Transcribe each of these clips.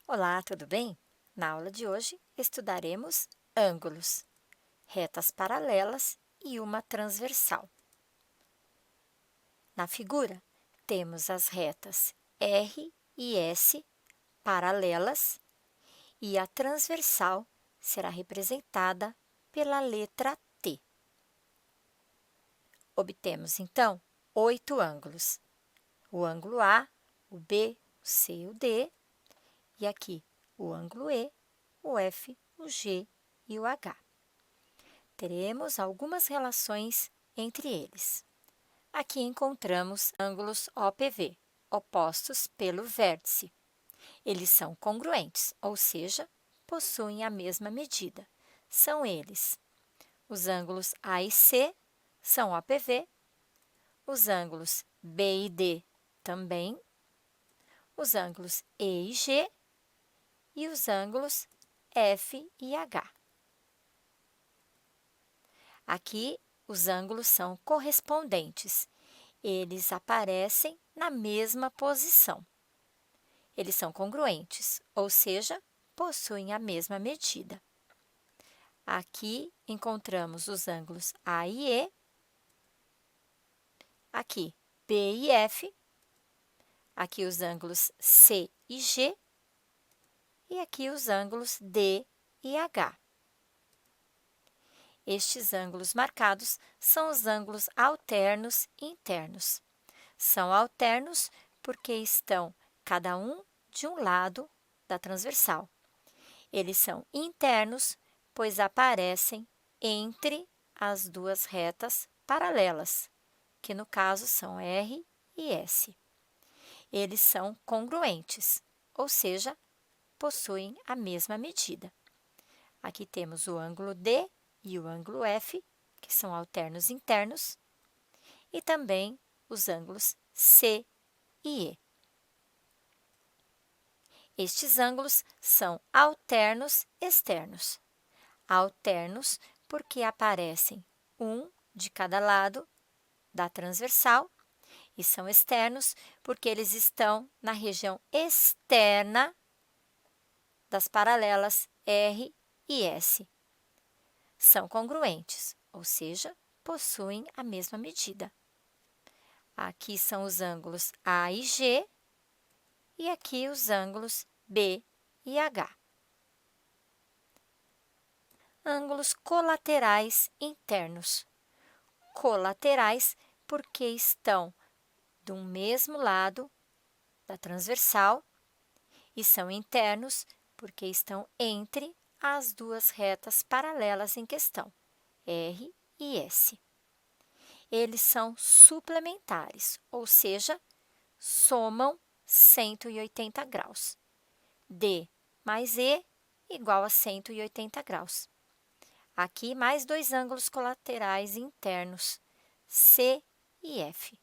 Olá, tudo bem? Na aula de hoje, estudaremos ângulos, retas paralelas e uma transversal. Na figura, temos as retas R e S paralelas e a transversal será representada pela letra T. Obtemos, então, 8 ângulos: o ângulo A, o B, o C e o D, e aqui o ângulo E, o F, o G e o H. Teremos algumas relações entre eles. Aqui encontramos ângulos OPV, opostos pelo vértice. Eles são congruentes, ou seja, possuem a mesma medida. São eles: os ângulos A e C são OPV, os ângulos B e D também, os ângulos E e G e os ângulos F e H. Aqui, os ângulos são correspondentes. Eles aparecem na mesma posição. Eles são congruentes, ou seja, possuem a mesma medida. Aqui encontramos os ângulos A e E, aqui B e F, aqui os ângulos C e G e aqui os ângulos D e H. Estes ângulos marcados são os ângulos alternos e internos. São alternos porque estão cada um de um lado da transversal. Eles são internos, pois aparecem entre as duas retas paralelas, que no caso são R e S. Eles são congruentes, ou seja, possuem a mesma medida. Aqui temos o ângulo D e o ângulo F, que são alternos internos, e também os ângulos C e E. Estes ângulos são alternos externos. Alternos porque aparecem um de cada lado da transversal e são externos porque eles estão na região externa das paralelas R e S. São congruentes, ou seja, possuem a mesma medida. Aqui são os ângulos A e G e aqui os ângulos B e H. Ângulos colaterais internos. Colaterais porque estão do mesmo lado da transversal e são internos porque estão entre as duas retas paralelas em questão, R e S. Eles são suplementares, ou seja, somam 180 graus. D mais E igual a 180 graus. Aqui, mais dois ângulos colaterais internos, C e F,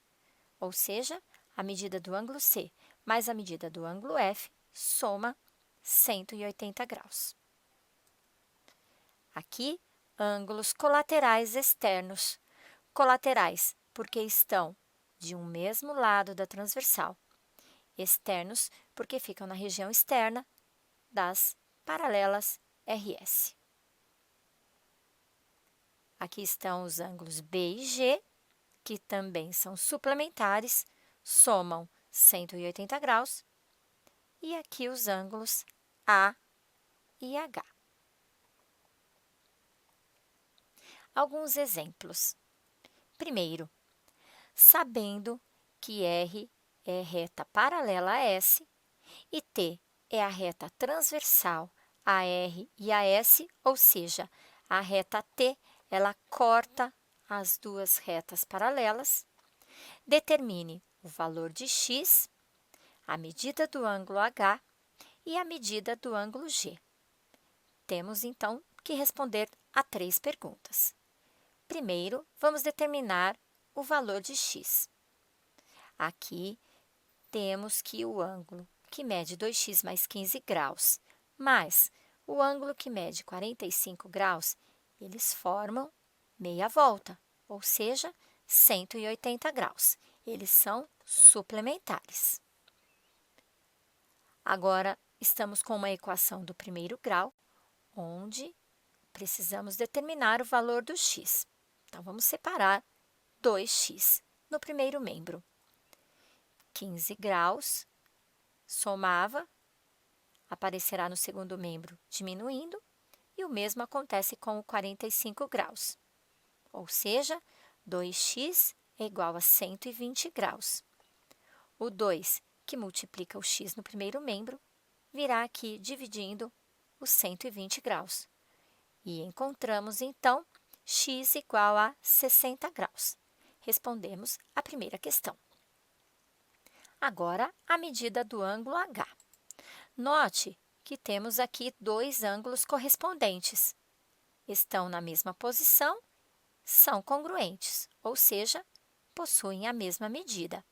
ou seja, a medida do ângulo C mais a medida do ângulo F soma 180 graus. Aqui, ângulos colaterais externos. Colaterais, porque estão de um mesmo lado da transversal. Externos, porque ficam na região externa das paralelas RS. Aqui estão os ângulos B e G, que também são suplementares, somam 180 graus. E aqui os ângulos A e H. Alguns exemplos. Primeiro, sabendo que R é reta paralela a S e T é a reta transversal a R e a S, ou seja, a reta T ela corta as duas retas paralelas, determine o valor de x, a medida do ângulo H e a medida do ângulo G. Temos, então, que responder a 3 perguntas. Primeiro, vamos determinar o valor de x. Aqui, temos que o ângulo que mede 2x mais 15 graus, mais o ângulo que mede 45 graus, eles formam meia volta, ou seja, 180 graus. Eles são suplementares. Agora, estamos com uma equação do primeiro grau, onde precisamos determinar o valor do x. Então, vamos separar 2x no primeiro membro. 15 graus, somava, aparecerá no segundo membro diminuindo, e o mesmo acontece com o 45 graus. Ou seja, 2x é igual a 120 graus. O 2, que multiplica o x no primeiro membro, virá aqui dividindo os 120 graus. E encontramos, então, x igual a 60 graus. Respondemos a primeira questão. Agora, a medida do ângulo H. Note que temos aqui dois ângulos correspondentes. Estão na mesma posição, são congruentes, ou seja, possuem a mesma medida.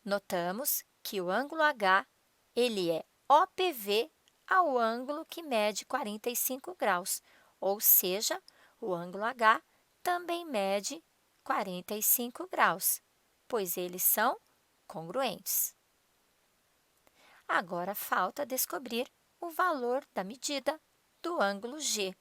Notamos que o ângulo H ele é OPV ao ângulo que mede 45 graus, ou seja, o ângulo H também mede 45 graus, pois eles são congruentes. Agora falta descobrir o valor da medida do ângulo G.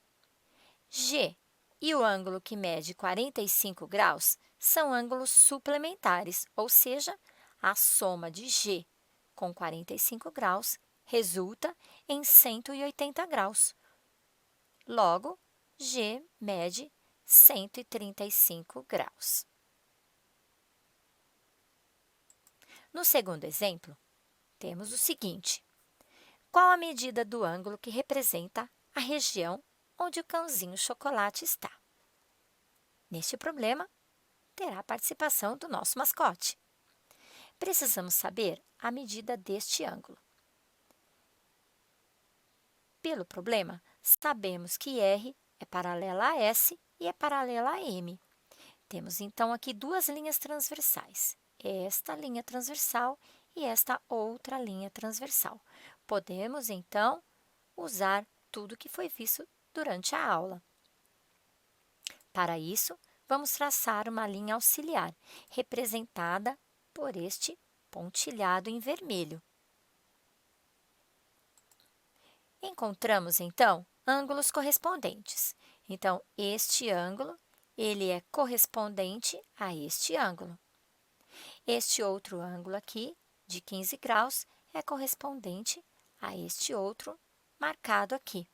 G e o ângulo que mede 45 graus são ângulos suplementares, ou seja, a soma de G com 45 graus resulta em 180 graus. Logo, G mede 135 graus. No segundo exemplo, temos o seguinte: qual a medida do ângulo que representa a região onde o cãozinho chocolate está? Neste problema, terá a participação do nosso mascote. Precisamos saber a medida deste ângulo. Pelo problema, sabemos que R é paralela a S e é paralela a M. Temos, então, aqui duas linhas transversais, esta linha transversal e esta outra linha transversal. Podemos, então, usar tudo que foi visto durante a aula. Para isso, vamos traçar uma linha auxiliar, representada por este pontilhado em vermelho. Encontramos, então, ângulos correspondentes. Então, este ângulo ele é correspondente a este ângulo. Este outro ângulo aqui, de 15 graus, é correspondente a este outro marcado aqui.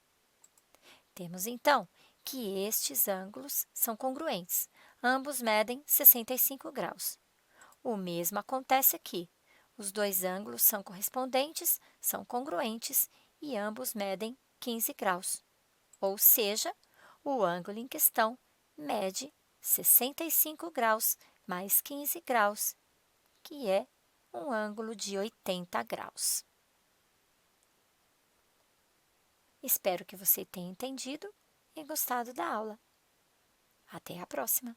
Temos, então, que estes ângulos são congruentes. Ambos medem 65 graus. O mesmo acontece aqui. Os dois ângulos são correspondentes, são congruentes e ambos medem 15 graus. Ou seja, o ângulo em questão mede 65 graus mais 15 graus, que é um ângulo de 80 graus. Espero que você tenha entendido e gostado da aula. Até a próxima!